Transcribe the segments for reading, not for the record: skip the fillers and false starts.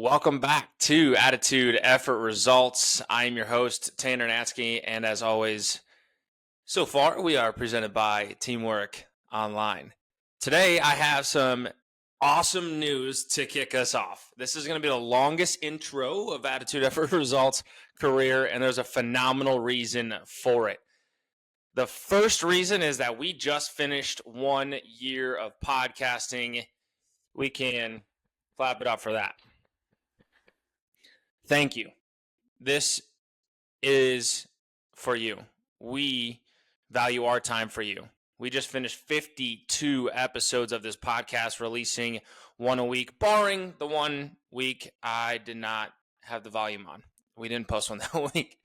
Welcome back to Attitude, Effort, Results. I am your host, Tanner Natsky, and as always, so far we are presented by Teamwork Online. Today I have some awesome news to kick us off. This is going to be the longest intro of Attitude, Effort, Results career, and there's a phenomenal reason for it. The first reason is that we just finished 1 year of podcasting. We can clap it up for that. Thank you. This is for you. We value our time for you. We just finished 52 episodes of this podcast, releasing one a week, barring the 1 week I did not have the volume on. We didn't post one that week.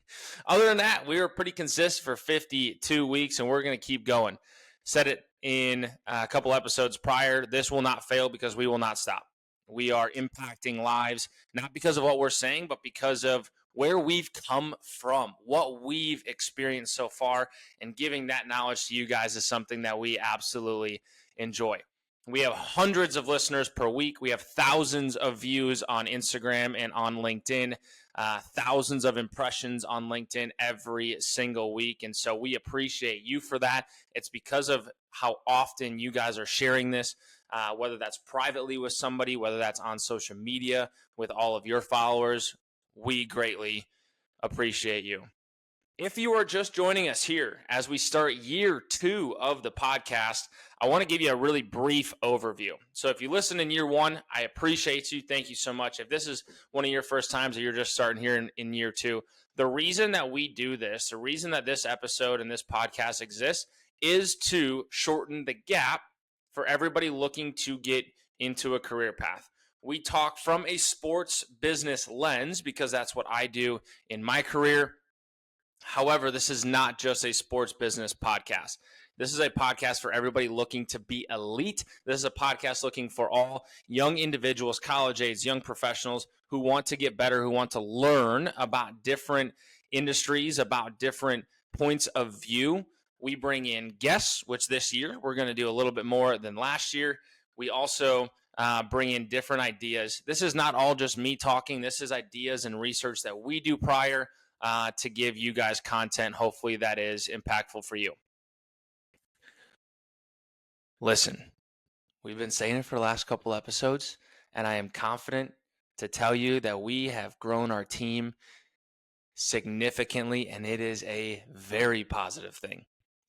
Other than that, we were pretty consistent for 52 weeks, and we're going to keep going. Said it in a couple episodes prior. This will not fail because we will not stop. We are impacting lives, not because of what we're saying, but because of where we've come from, what we've experienced so far, and giving that knowledge to you guys is something that we absolutely enjoy. We have hundreds of listeners per week. We have thousands of views on Instagram and on LinkedIn, thousands of impressions on LinkedIn every single week. And so we appreciate you for that. It's because of how often you guys are sharing this. Whether that's privately with somebody, whether that's on social media with all of your followers, we greatly appreciate you. If you are just joining us here as we start year 2 of the podcast, I want to give you a really brief overview. So if you listen in year 1, I appreciate you. Thank you so much. If this is one of your first times or you're just starting here in year 2, the reason that we do this, the reason that this episode and this podcast exists is to shorten the gap for everybody looking to get into a career path. We talk from a sports business lens because that's what I do in my career. However, this is not just a sports business podcast. This is a podcast for everybody looking to be elite. This is a podcast looking for all young individuals, college age, young professionals who want to get better, who want to learn about different industries, about different points of view. We bring in guests, which this year we're going to do a little bit more than last year. We also bring in different ideas. This is not all just me talking. This is ideas and research that we do prior to give you guys content, hopefully that is impactful for you. Listen, we've been saying it for the last couple episodes, and I am confident to tell you that we have grown our team significantly, and it is a very positive thing.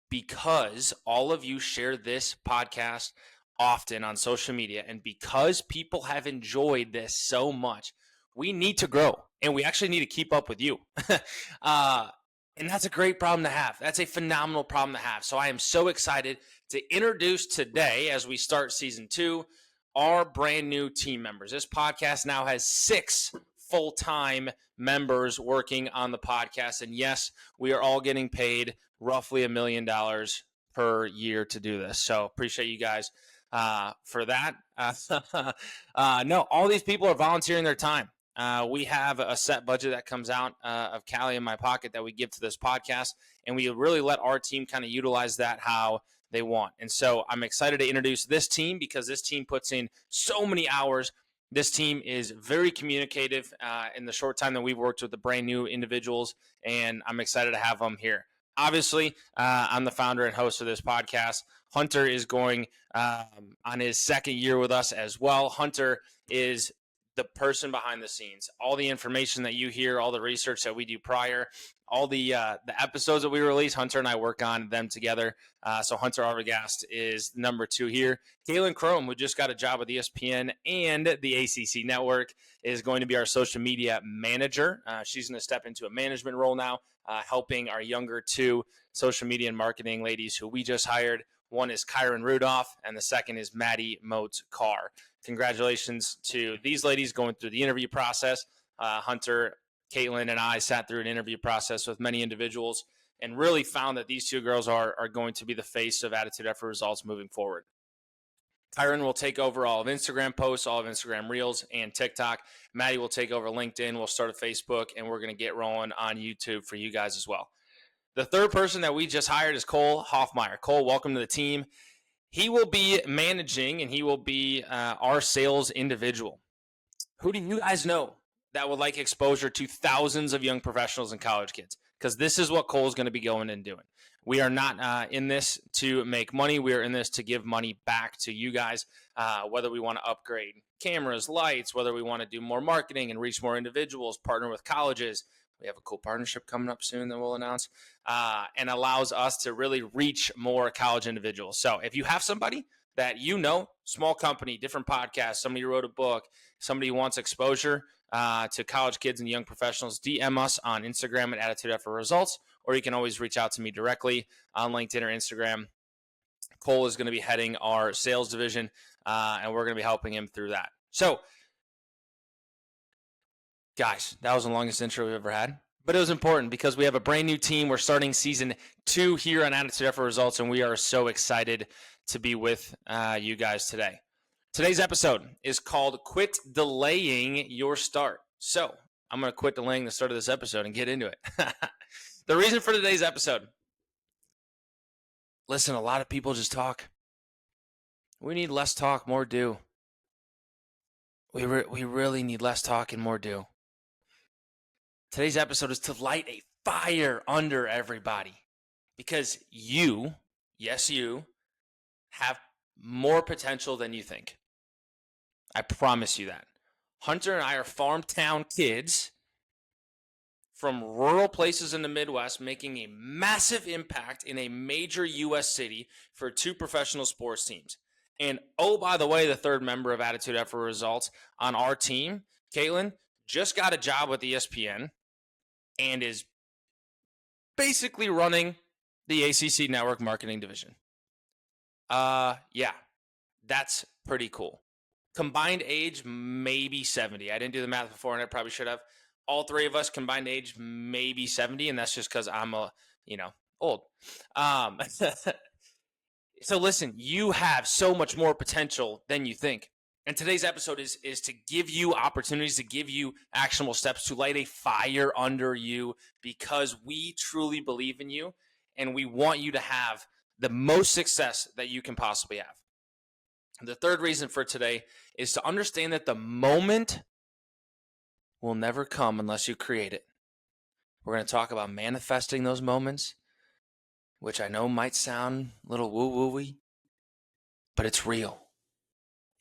Because all of you share this podcast often on social media, and because people have enjoyed this so much, we need to grow, and we actually need to keep up with you. And that's a great problem to have. That's a phenomenal problem to have. So I am so excited to introduce today, as we start season 2, our brand new team members. This podcast now has 6 full-time members working on the podcast. And yes, we are all getting paid roughly $1 million per year to do this. So appreciate you guys for that. No, all these people are volunteering their time. We have a set budget that comes out of Cali in my pocket that we give to this podcast, and we really let our team kind of utilize that how they want. And so I'm excited to introduce this team because this team puts in so many hours. This team is very communicative in the short time that we've worked with the brand new individuals, and I'm excited to have them here. Obviously, I'm the founder and host of this podcast. Hunter is going on his 2nd year with us as well. Hunter is the person behind the scenes. All the information that you hear, all the research that we do prior, all the episodes that we release, Hunter and I work on them together. So Hunter Arbogast is number 2 here. Kaylin Chrome, who just got a job with ESPN and the ACC Network, is going to be our social media manager. She's going to step into a management role now, helping our younger 2 social media and marketing ladies who we just hired. One is Kyron Rudolph, and the second is Maddie Motes Carr. Congratulations to these ladies going through the interview process. Hunter, Caitlin, and I sat through an interview process with many individuals and really found that these 2 girls are going to be the face of Attitude, Effort, Results moving forward. Kyron will take over all of Instagram posts, all of Instagram Reels, and TikTok. Maddie will take over LinkedIn. We'll start a Facebook, and we're going to get rolling on YouTube for you guys as well. The third person that we just hired is Cole Hoffmeyer. Cole, welcome to the team. He will be managing, and he will be our sales individual. Who do you guys know that would like exposure to thousands of young professionals and college kids? Because this is what Cole's going to be going and doing. We are not in this to make money. We are in this to give money back to you guys, whether we want to upgrade cameras, lights, whether we want to do more marketing and reach more individuals, partner with colleges. We have a cool partnership coming up soon that we'll announce, and allows us to really reach more college individuals. So if you have somebody that you know, small company, different podcast, somebody who wrote a book, somebody who wants exposure to college kids and young professionals, DM us on Instagram at Attitude Effort Results, or you can always reach out to me directly on LinkedIn or Instagram. Cole is going to be heading our sales division, and we're going to be helping him through that. So, guys, that was the longest intro we've ever had, but it was important because we have a brand new team. We're starting season 2 here on Attitude Effort Results, and we are so excited to be with you guys today. Today's episode is called Quit Delaying Your Start. So I'm going to quit delaying the start of this episode and get into it. The reason for today's episode, listen, a lot of people just talk. We need less talk, more do. We really need less talk and more do. Today's episode is to light a fire under everybody because you, yes, you, have more potential than you think. I promise you that. Hunter and I are farm town kids from rural places in the Midwest making a massive impact in a major U.S. city for 2 professional sports teams. And oh, by the way, the third member of Attitude Effort Results on our team, Caitlin, just got a job with ESPN and is basically running the ACC Network Marketing Division. Yeah, that's pretty cool. Combined age, maybe 70. I didn't do the math before, and I probably should have. All 3 of us combined age, maybe 70, and that's just because I'm old. So listen, you have so much more potential than you think. And today's episode is to give you opportunities, to give you actionable steps to light a fire under you because we truly believe in you, and we want you to have the most success that you can possibly have. The third reason for today is to understand that the moment will never come unless you create it. We're going to talk about manifesting those moments, which I know might sound a little woo-woo-y, but it's real.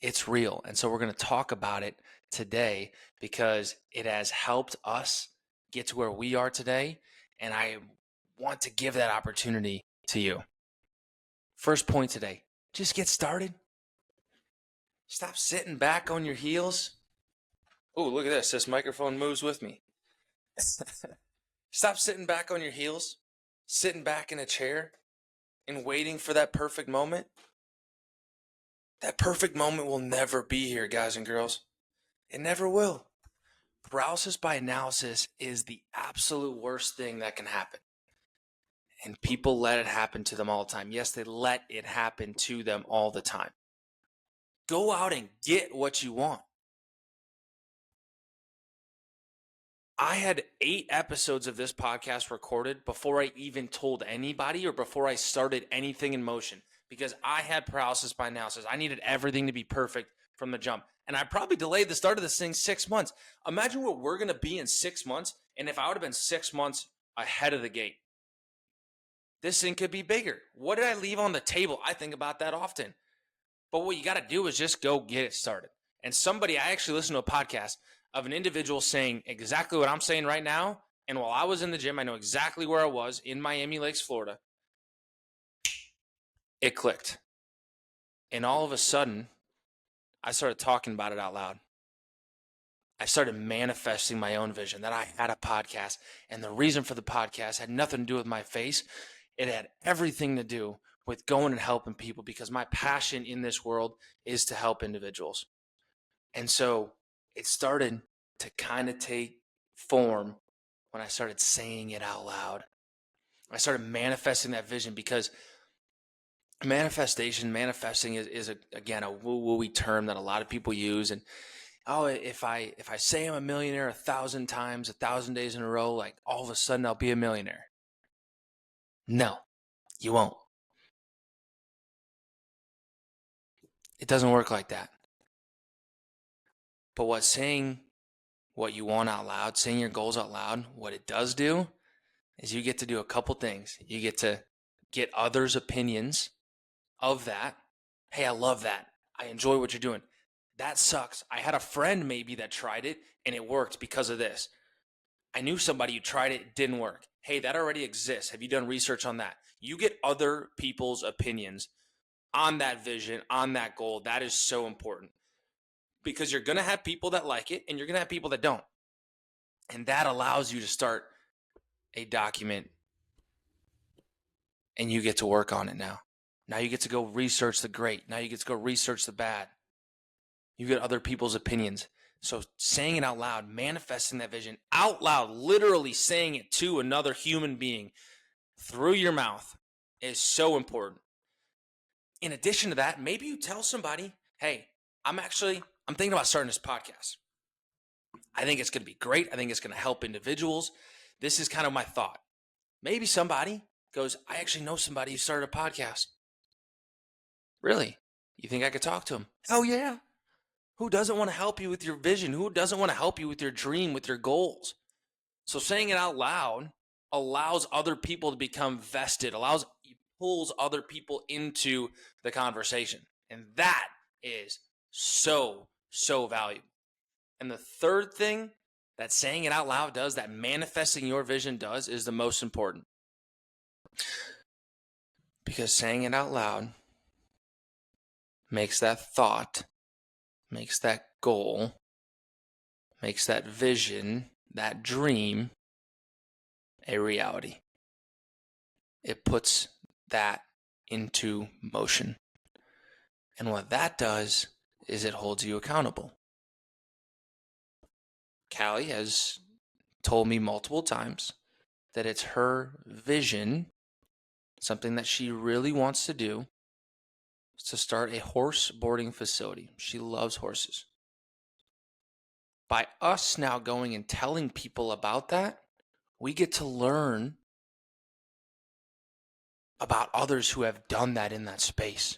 It's real. And so we're going to talk about it today because it has helped us get to where we are today, and I want to give that opportunity to you. First point today, just get started. Stop sitting back on your heels. Oh, look at this. This microphone moves with me. Stop sitting back on your heels, sitting back in a chair and waiting for that perfect moment. That perfect moment will never be here, guys and girls. It never will. Paralysis by analysis is the absolute worst thing that can happen. And people let it happen to them all the time. Yes, they let it happen to them all the time. Go out and get what you want. I had 8 episodes of this podcast recorded before I even told anybody or before I started anything in motion because I had paralysis by analysis. I needed everything to be perfect from the jump. And I probably delayed the start of this thing 6 months. Imagine what we're going to be in 6 months. And if I would have been 6 months ahead of the gate, this thing could be bigger. What did I leave on the table? I think about that often. But what you got to do is just go get it started. And I actually listened to a podcast of an individual saying exactly what I'm saying right now. And while I was in the gym, I know exactly where I was in Miami Lakes, Florida. It clicked. And all of a sudden, I started talking about it out loud. I started manifesting my own vision that I had a podcast. And the reason for the podcast had nothing to do with my face. It had everything to do with going and helping people because my passion in this world is to help individuals. And so it started to kind of take form when I started saying it out loud. I started manifesting that vision because manifesting is again, a woo-woo-y term that a lot of people use. And if I say I'm a millionaire 1,000 times, 1,000 days in a row, like all of a sudden I'll be a millionaire. No, you won't. It doesn't work like that. But what saying what you want out loud, saying your goals out loud, what it does do is you get to do a couple things. You get to get others' opinions of that. Hey, I love that. I enjoy what you're doing. That sucks. I had a friend maybe that tried it and it worked because of this. I knew somebody who tried it, didn't work. Hey, that already exists. Have you done research on that? You get other people's opinions on that vision, on that goal. That is so important because you're going to have people that like it and you're going to have people that don't. And that allows you to start a document and you get to work on it now. Now you get to go research the great. Now you get to go research the bad. You get other people's opinions. So saying it out loud, manifesting that vision out loud, literally saying it to another human being through your mouth is so important. In addition to that, maybe you tell somebody, hey, I'm thinking about starting this podcast. I think it's going to be great. I think it's going to help individuals. This is kind of my thought. Maybe somebody goes, I actually know somebody who started a podcast. Really? You think I could talk to him? Oh, yeah. Who doesn't want to help you with your vision? Who doesn't want to help you with your dream, with your goals? So saying it out loud allows other people to become vested, pulls other people into the conversation. And that is so, so valuable. And the third thing that saying it out loud does, that manifesting your vision does, is the most important. Because saying it out loud makes that thought, makes that goal, makes that vision, that dream, a reality. It puts that into motion. And what that does is it holds you accountable. Callie has told me multiple times that it's her vision, something that she really wants to do, is to start a horse boarding facility. She loves horses. By us now going and telling people about that, we get to learn about others who have done that in that space.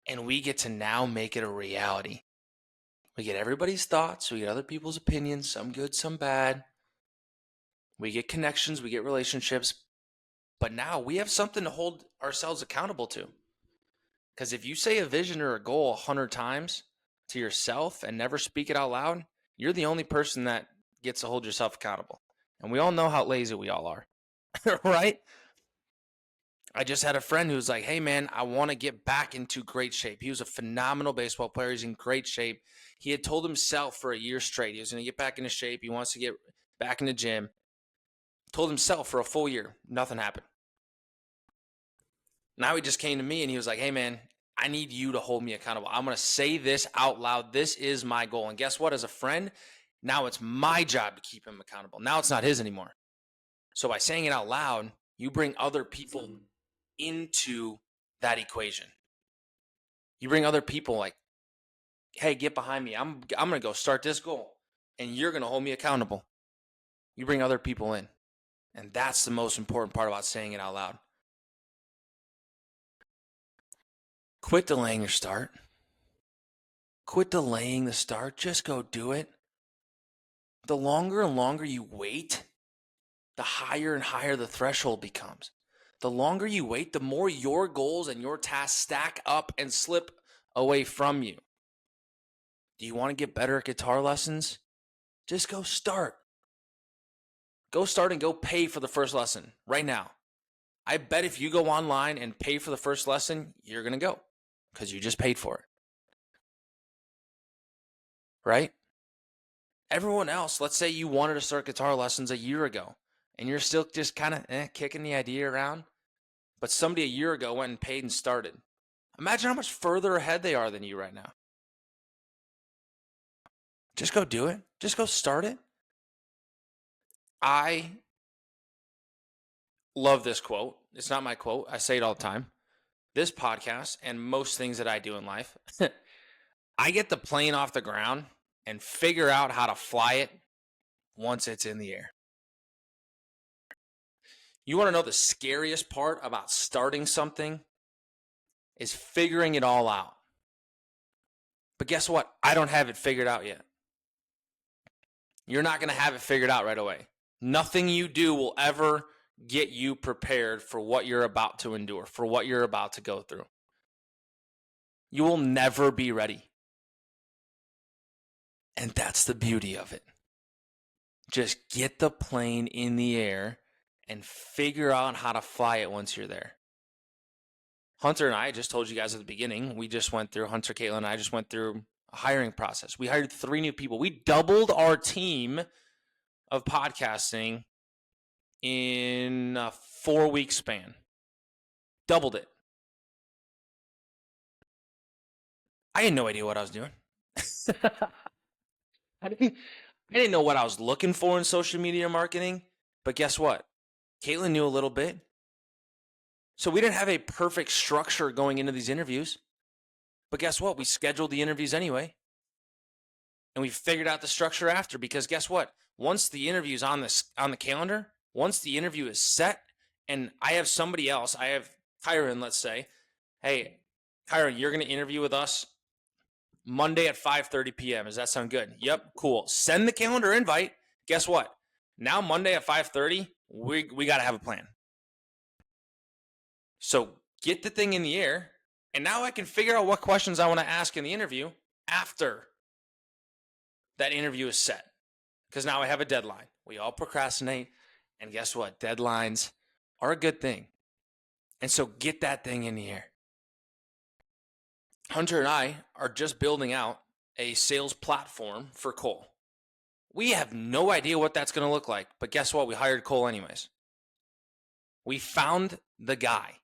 And we get to now make it a reality. We get everybody's thoughts. We get other people's opinions, some good, some bad. We get connections. We get relationships. But now we have something to hold ourselves accountable to. Because if you say a vision or a goal 100 times to yourself and never speak it out loud, you're the only person that gets to hold yourself accountable. And we all know how lazy we all are, right? I just had a friend who was like, hey, man, I want to get back into great shape. He was a phenomenal baseball player. He's in great shape. He had told himself for a year straight he was going to get back into shape. He wants to get back in the gym. Told himself for a full year. Nothing happened. Now he just came to me and he was like, hey, man, I need you to hold me accountable. I'm going to say this out loud. This is my goal. And guess what? As a friend, now it's my job to keep him accountable. Now it's not his anymore. So by saying it out loud, you bring other people into that equation. You bring other people like, hey, get behind me. I'm going to go start this goal and you're going to hold me accountable. You bring other people in. And that's the most important part about saying it out loud. Quit delaying your start. Quit delaying the start. Just go do it. The longer and longer you wait, the higher and higher the threshold becomes. The longer you wait, the more your goals and your tasks stack up and slip away from you. Do you want to get better at guitar lessons? Just go start. Go start and go pay for the first lesson right now. I bet if you go online and pay for the first lesson, you're going to go because you just paid for it. Right? Everyone else, let's say you wanted to start guitar lessons a year ago and you're still just kind of kicking the idea around, but somebody a year ago went and paid and started. Imagine how much further ahead they are than you right now. Just go do it. Just go start it. I love this quote. It's not my quote. I say it all the time. This podcast and most things that I do in life, I get the plane off the ground and figure out how to fly it once it's in the air. You want to know the scariest part about starting something is figuring it all out. But guess what? I don't have it figured out yet. You're not going to have it figured out right away. Nothing you do will ever get you prepared for what you're about to endure, for what you're about to go through. You will never be ready. And that's the beauty of it. Just get the plane in the air and figure out how to fly it once you're there. Hunter and I just told you guys at the beginning, Hunter, Caitlin, and I just went through a hiring process. We hired 3 new people. We doubled our team of podcasting in a 4-week span. Doubled it. I had no idea what I was doing. I didn't know what I was looking for in social media marketing, but guess what? Caitlin knew a little bit. So we didn't have a perfect structure going into these interviews, but guess what? We scheduled the interviews anyway, and we figured out the structure after, because guess what? Once the interview's on the calendar, once the interview is set, and I have somebody else, I have Kyron, let's say, hey, Kyron, you're going to interview with us Monday at 5:30 p.m. Does that sound good? Yep, cool. Send the calendar invite. Guess what? Now Monday at 5:30, we got to have a plan. So get the thing in the air, and now I can figure out what questions I want to ask in the interview after that interview is set. Because now I have a deadline. We all procrastinate, and guess what? Deadlines are a good thing. And so get that thing in the air. Hunter and I are just building out a sales platform for Cole. We have no idea what that's going to look like, but guess what? We hired Cole anyways. We found the guy.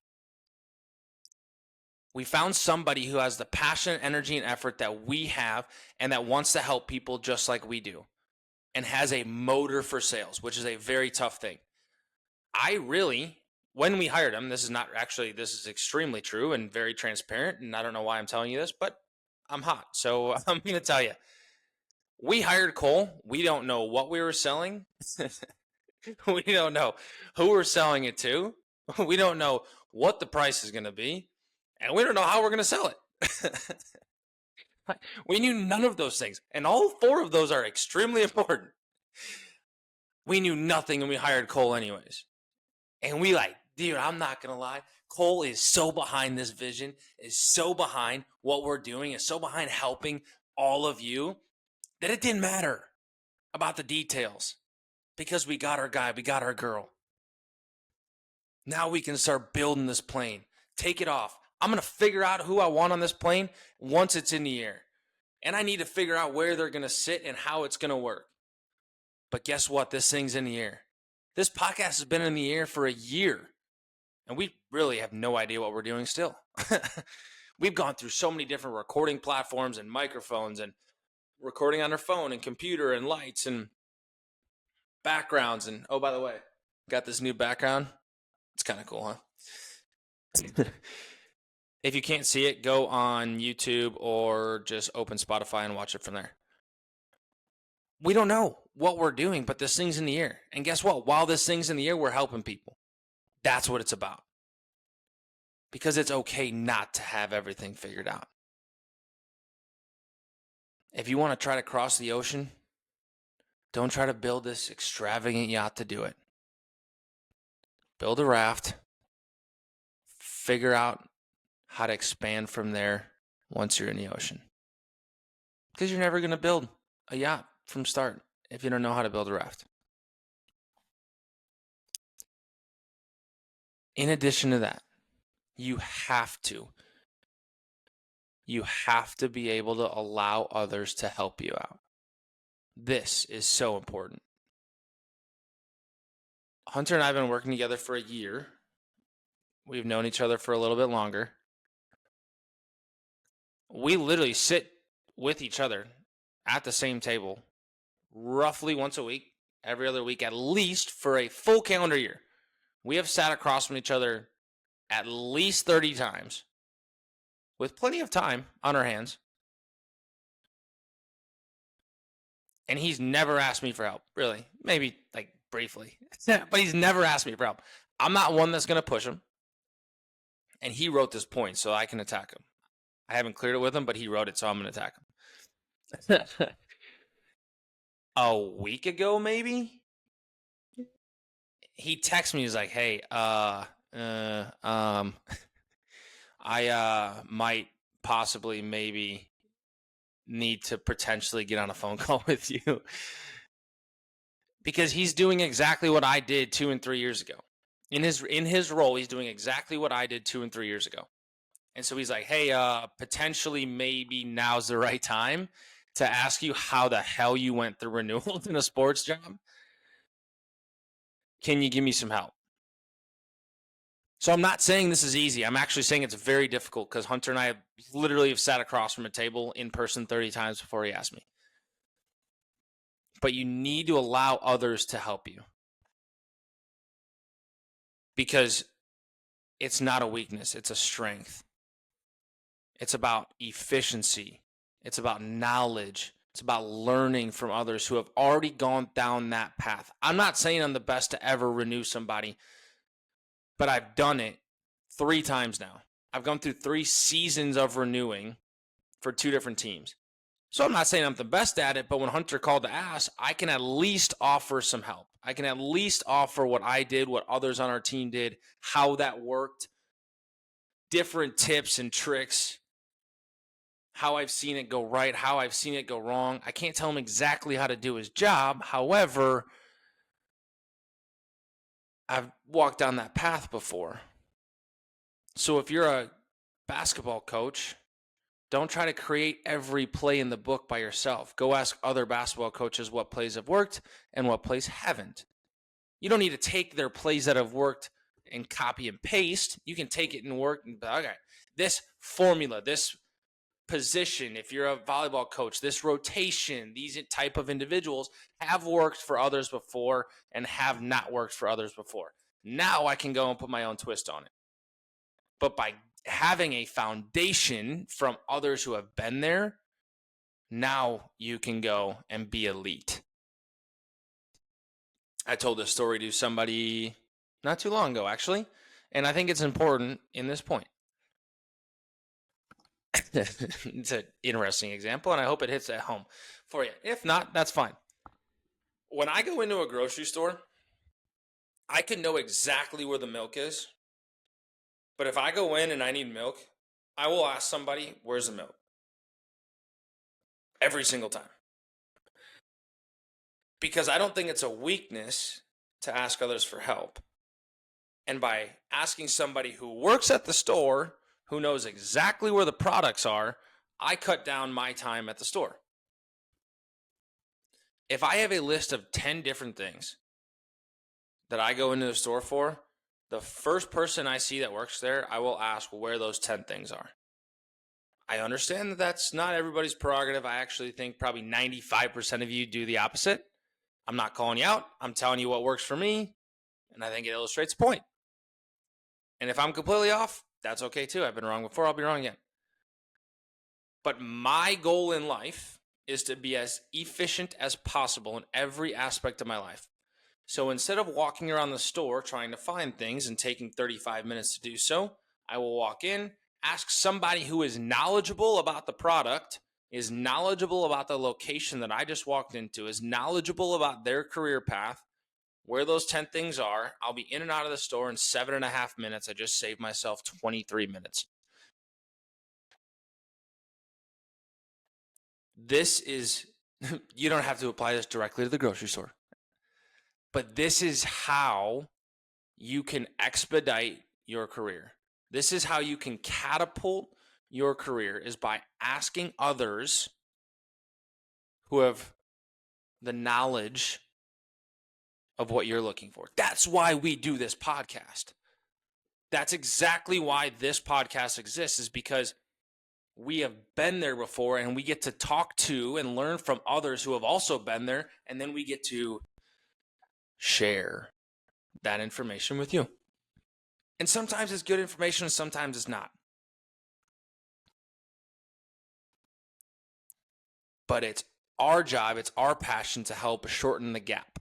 We found somebody who has the passion, energy, and effort that we have, and that wants to help people just like we do, and has a motor for sales, which is a very tough thing. When we hired him, this is extremely true and very transparent, and I don't know why I'm telling you this, but I'm hot, so I'm going to tell you. We hired Cole. We don't know what we were selling. We don't know who we're selling it to. We don't know what the price is going to be, and we don't know how we're going to sell it. We knew none of those things, and all 4 of those are extremely important. We knew nothing, and we hired Cole anyways. And dude, I'm not going to lie. Cole is so behind this vision, is so behind what we're doing, is so behind helping all of you, that it didn't matter about the details, because we got our guy, we got our girl. Now we can start building this plane. Take it off. I'm going to figure out who I want on this plane once it's in the air. And I need to figure out where they're going to sit and how it's going to work. But guess what? This thing's in the air. This podcast has been in the air for a year, and we really have no idea what we're doing still. We've gone through so many different recording platforms and microphones, and recording on our phone and computer and lights and backgrounds. And oh, by the way, got this new background. It's kind of cool, huh? If you can't see it, go on YouTube or just open Spotify and watch it from there. We don't know what we're doing, but this thing's in the air. And guess what? While this thing's in the air, we're helping people. That's what it's about. Because it's okay not to have everything figured out. If you want to try to cross the ocean, don't try to build this extravagant yacht to do it. Build a raft. Figure out how to expand from there once you're in the ocean. Because you're never going to build a yacht from start if you don't know how to build a raft. In addition to that, you have to be able to allow others to help you out. This is so important. Hunter and I have been working together for a year. We've known each other for a little bit longer. We literally sit with each other at the same table roughly once a week, every other week at least, for a full calendar year. We have sat across from each other at least 30 times with plenty of time on our hands. And he's never asked me for help, really. Maybe like briefly, but he's never asked me for help. I'm not one that's going to push him. And he wrote this point so I can attack him. I haven't cleared it with him, but he wrote it, so I'm going to attack him. A week ago, maybe, he texted me. He's like, "Hey, I might possibly maybe need to potentially get on a phone call with you." Because he's doing exactly what I did 2 and 3 years ago. In his role, he's doing exactly what I did 2 and 3 years ago. And so he's like, "Hey, potentially maybe now's the right time to ask you how the hell you went through renewals in a sports job. Can you give me some help?" So I'm not saying this is easy. I'm actually saying it's very difficult because Hunter and I literally have sat across from a table in person 30 times before he asked me. But you need to allow others to help you, because it's not a weakness, it's a strength. It's about efficiency. It's about knowledge. It's about learning from others who have already gone down that path. I'm not saying I'm the best to ever renew somebody, but I've done it 3 times now. I've gone through 3 seasons of renewing for 2 different teams. So I'm not saying I'm the best at it, but when Hunter called to ask, I can at least offer some help. I can at least offer what I did, what others on our team did, how that worked, different tips and tricks, how I've seen it go right, how I've seen it go wrong. I can't tell him exactly how to do his job. However, I've walked down that path before. So if you're a basketball coach, don't try to create every play in the book by yourself. Go ask other basketball coaches what plays have worked and what plays haven't. You don't need to take their plays that have worked and copy and paste. You can take it and work and be like, okay, this formula, this position, if you're a volleyball coach, this rotation, these type of individuals have worked for others before and have not worked for others before. Now I can go and put my own twist on it. But by having a foundation from others who have been there, now you can go and be elite. I told this story to somebody not too long ago, actually, and I think it's important in this point. It's an interesting example, and I hope it hits at home for you. If not, that's fine. When I go into a grocery store, I can know exactly where the milk is. But if I go in and I need milk, I will ask somebody, "Where's the milk?" Every single time. Because I don't think it's a weakness to ask others for help. And by asking somebody who works at the store, who knows exactly where the products are, I cut down my time at the store. If I have a list of 10 different things that I go into the store for, the first person I see that works there, I will ask where those 10 things are. I understand that that's not everybody's prerogative. I actually think probably 95% of you do the opposite. I'm not calling you out. I'm telling you what works for me, and I think it illustrates the point. And if I'm completely off, that's okay too. I've been wrong before. I'll be wrong again. But my goal in life is to be as efficient as possible in every aspect of my life. So instead of walking around the store trying to find things and taking 35 minutes to do so, I will walk in, ask somebody who is knowledgeable about the product, is knowledgeable about the location that I just walked into, is knowledgeable about their career path, where those 10 things are. I'll be in and out of the store in 7.5 minutes. I just saved myself 23 minutes. This is, you don't have to apply this directly to the grocery store, but this is how you can expedite your career. This is how you can catapult your career, is by asking others who have the knowledge of what you're looking for. That's why we do this podcast. That's exactly why this podcast exists, is because we have been there before and we get to talk to and learn from others who have also been there. And then we get to share that information with you. And sometimes it's good information and sometimes it's not. But it's our job, it's our passion to help shorten the gap.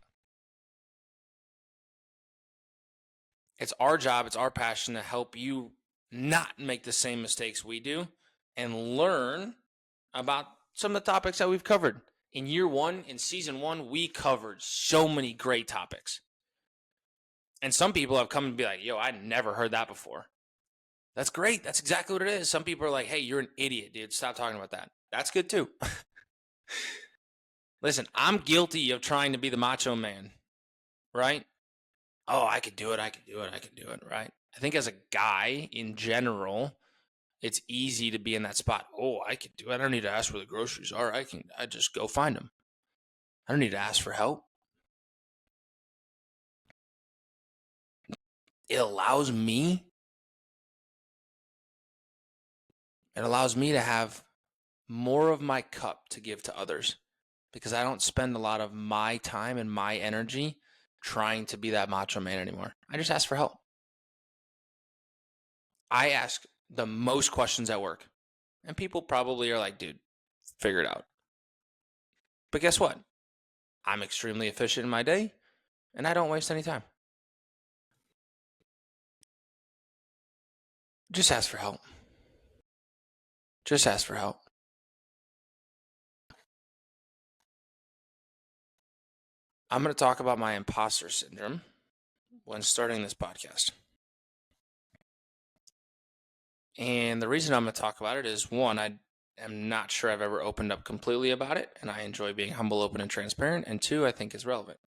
It's our job, it's our passion to help you not make the same mistakes we do and learn about some of the topics that we've covered. In year one, in season one, we covered so many great topics. And some people have come and be like, yo, I never heard that before. That's great. That's exactly what it is. Some people are like, hey, you're an idiot, dude. Stop talking about that. That's good too. Listen, I'm guilty of trying to be the macho man, right? Oh, I could do it. I could do it. I could do it, right? I think as a guy in general, it's easy to be in that spot. Oh, I could do it. I don't need to ask where the groceries are. I just go find them. I don't need to ask for help. It allows me to have more of my cup to give to others because I don't spend a lot of my time and my energy trying to be that macho man anymore. I just ask for help. I ask the most questions at work, and people probably are like, dude, figure it out. But guess what? I'm extremely efficient in my day, and I don't waste any time. Just ask for help. Just ask for help. I'm going to talk about my imposter syndrome when starting this podcast. And the reason I'm going to talk about it is, one, I am not sure I've ever opened up completely about it, and I enjoy being humble, open, and transparent. And two, I think it's relevant.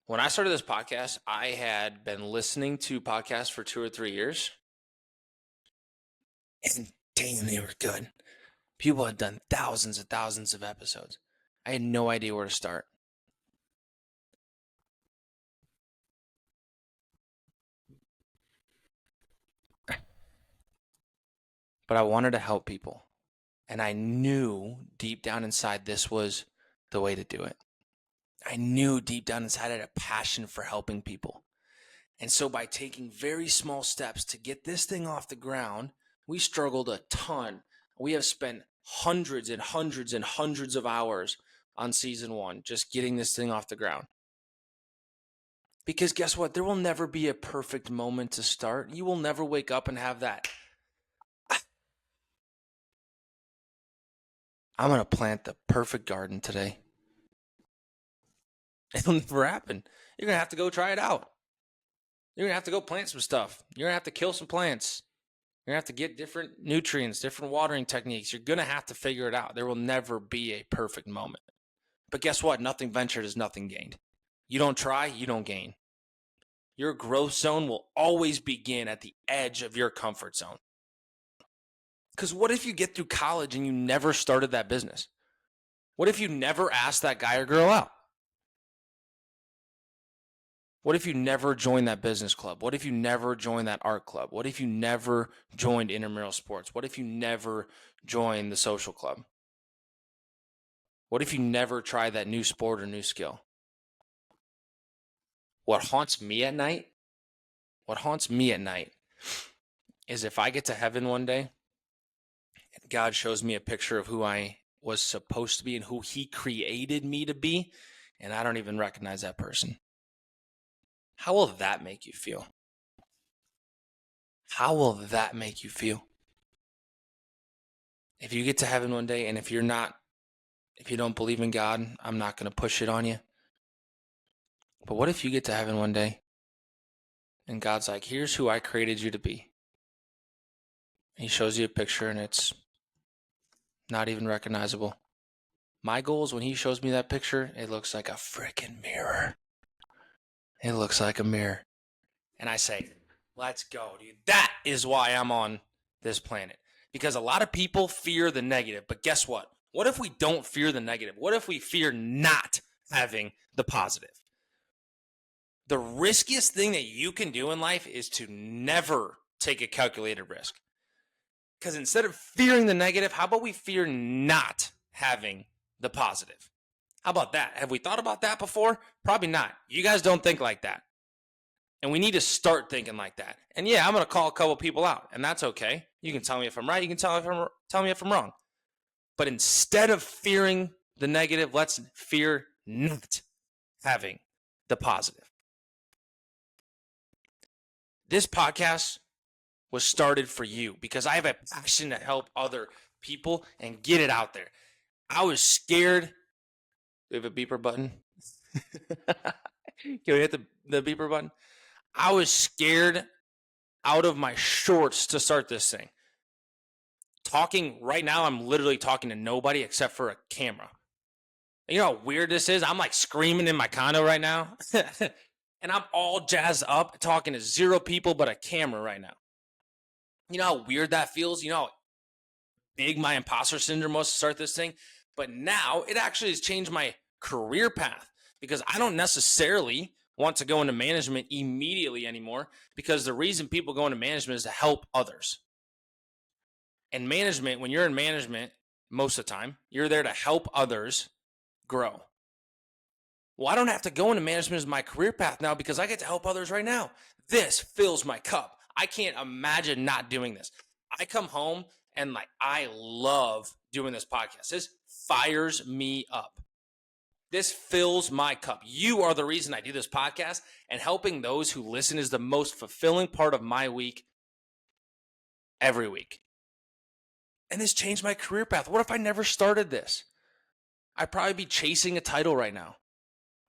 When I started this podcast, I had been listening to podcasts for 2 or 3 years. And damn, they were good. People had done thousands and thousands of episodes. I had no idea where to start. But I wanted to help people. And I knew deep down inside this was the way to do it. I knew deep down inside I had a passion for helping people. And so by taking very small steps to get this thing off the ground, we struggled a ton. We have spent hundreds and hundreds and hundreds of hours on season 1 just getting this thing off the ground. Because guess what? There will never be a perfect moment to start. You will never wake up and have that. I'm going to plant the perfect garden today. It'll never happen. You're going to have to go try it out. You're going to have to go plant some stuff. You're going to have to kill some plants. You're going to have to get different nutrients, different watering techniques. You're going to have to figure it out. There will never be a perfect moment. But guess what? Nothing ventured is nothing gained. You don't try, you don't gain. Your growth zone will always begin at the edge of your comfort zone. Because what if you get through college and you never started that business? What if you never asked that guy or girl out? What if you never joined that business club? What if you never joined that art club? What if you never joined intramural sports? What if you never joined the social club? What if you never tried that new sport or new skill? What haunts me at night is if I get to heaven one day and God shows me a picture of who I was supposed to be and who he created me to be, and I don't even recognize that person. How will that make you feel? How will that make you feel? If you get to heaven one day and if you don't believe in God, I'm not going to push it on you. But what if you get to heaven one day and God's like, here's who I created you to be. And he shows you a picture and it's not even recognizable. My goal is when he shows me that picture, it looks like a freaking mirror. It looks like a mirror. And I say, let's go, dude. That is why I'm on this planet. Because a lot of people fear the negative. But guess what? What if we don't fear the negative? What if we fear not having the positive? The riskiest thing that you can do in life is to never take a calculated risk. Because instead of fearing the negative, how about we fear not having the positive? How about that? Have we thought about that before? Probably not. You guys don't think like that. And we need to start thinking like that. And yeah, I'm going to call a couple people out, and that's okay. You can tell me if I'm right. You can tell me if I'm wrong. But instead of fearing the negative, let's fear not having the positive. This podcast was started for you because I have a passion to help other people and get it out there. I was scared. Do we have a beeper button? Can we hit the beeper button? I was scared out of my shorts to start this thing. Talking right now, I'm literally talking to nobody except for a camera. You know how weird this is? I'm like screaming in my condo right now. And I'm all jazzed up talking to 0 people but a camera right now. You know how weird that feels? You know how big my imposter syndrome was to start this thing? But now it actually has changed my career path because I don't necessarily want to go into management immediately anymore, because the reason people go into management is to help others. And management, when you're in management, most of the time, you're there to help others grow. Well, I don't have to go into management as my career path now because I get to help others right now. This fills my cup. I can't imagine not doing this. I come home and I love doing this podcast. This fires me up. This fills my cup. You are the reason I do this podcast, and helping those who listen is the most fulfilling part of my week every week. And this changed my career path. What if I never started this? I'd probably be chasing a title right now.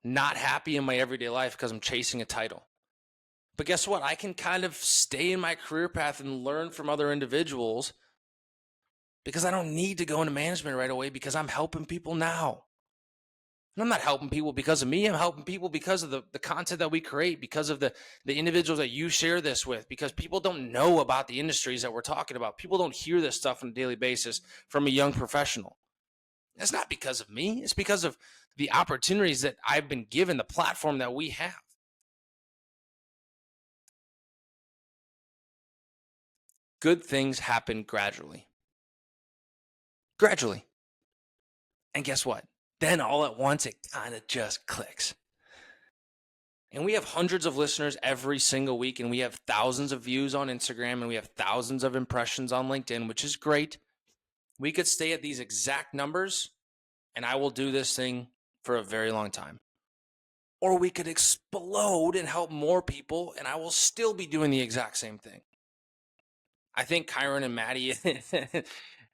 Not happy in my everyday life because I'm chasing a title. But guess what? I can kind of stay in my career path and learn from other individuals because I don't need to go into management right away because I'm helping people now. And I'm not helping people because of me. I'm helping people because of the content that we create, because of the individuals that you share this with, because people don't know about the industries that we're talking about. People don't hear this stuff on a daily basis from a young professional. That's not because of me. It's because of the opportunities that I've been given, the platform that we have. Good things happen gradually. Gradually. And guess what? Then all at once, it kind of just clicks. And we have hundreds of listeners every single week, and we have thousands of views on Instagram, and we have thousands of impressions on LinkedIn, which is great. We could stay at these exact numbers, and I will do this thing for a very long time. Or we could explode and help more people, and I will still be doing the exact same thing. I think Kyron and Maddie,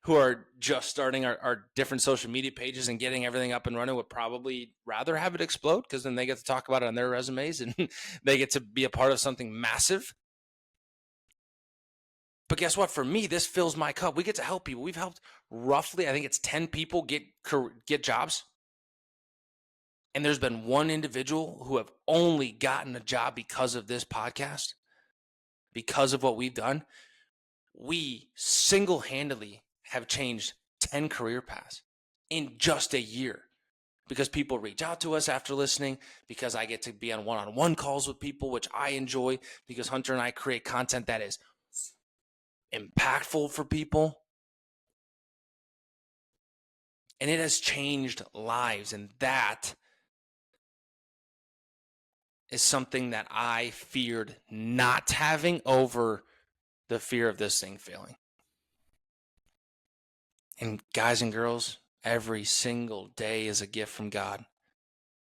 who are just starting our different social media pages and getting everything up and running, would probably rather have it explode because then they get to talk about it on their resumes and they get to be a part of something massive. But guess what? For me, this fills my cup. We get to help people. We've helped roughly, I think it's 10 people get jobs. And there's been one individual who have only gotten a job because of this podcast, because of what we've done. We single-handedly have changed 10 career paths in just a year because people reach out to us after listening, because I get to be on one-on-one calls with people, which I enjoy, because Hunter and I create content that is impactful for people. And it has changed lives. And that is something that I feared not having over the fear of this thing failing. And guys and girls, every single day is a gift from God.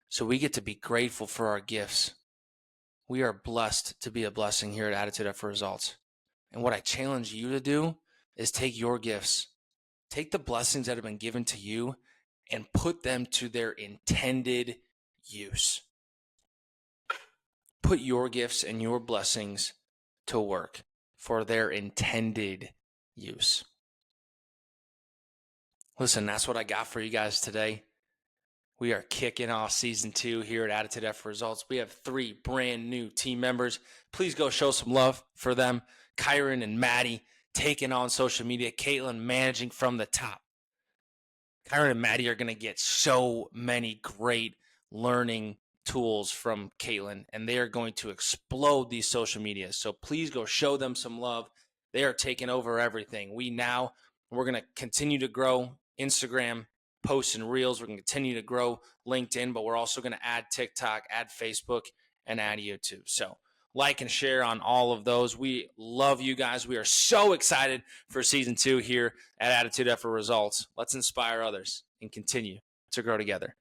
So we get to be grateful for our gifts. We are blessed to be a blessing here at Attitude Effort Results. And what I challenge you to do is take your gifts, take the blessings that have been given to you, and put them to their intended use. Put your gifts and your blessings to work for their intended use. Listen, that's what I got for you guys today. We are kicking off season 2 here at Attitude Effort Results. We have 3 brand new team members. Please go show some love for them. Kyron and Maddie taking on social media. Caitlin managing from the top. Kyron and Maddie are going to get so many great learning tools from Caitlin, and they are going to explode these social medias. So please go show them some love. They are taking over everything. We're going to continue to grow Instagram posts and reels. We're going to continue to grow LinkedIn, but we're also going to add TikTok, add Facebook, and add YouTube. So like and share on all of those. We love you guys. We are so excited for season 2 here at Attitude Effort Results. Let's inspire others and continue to grow together.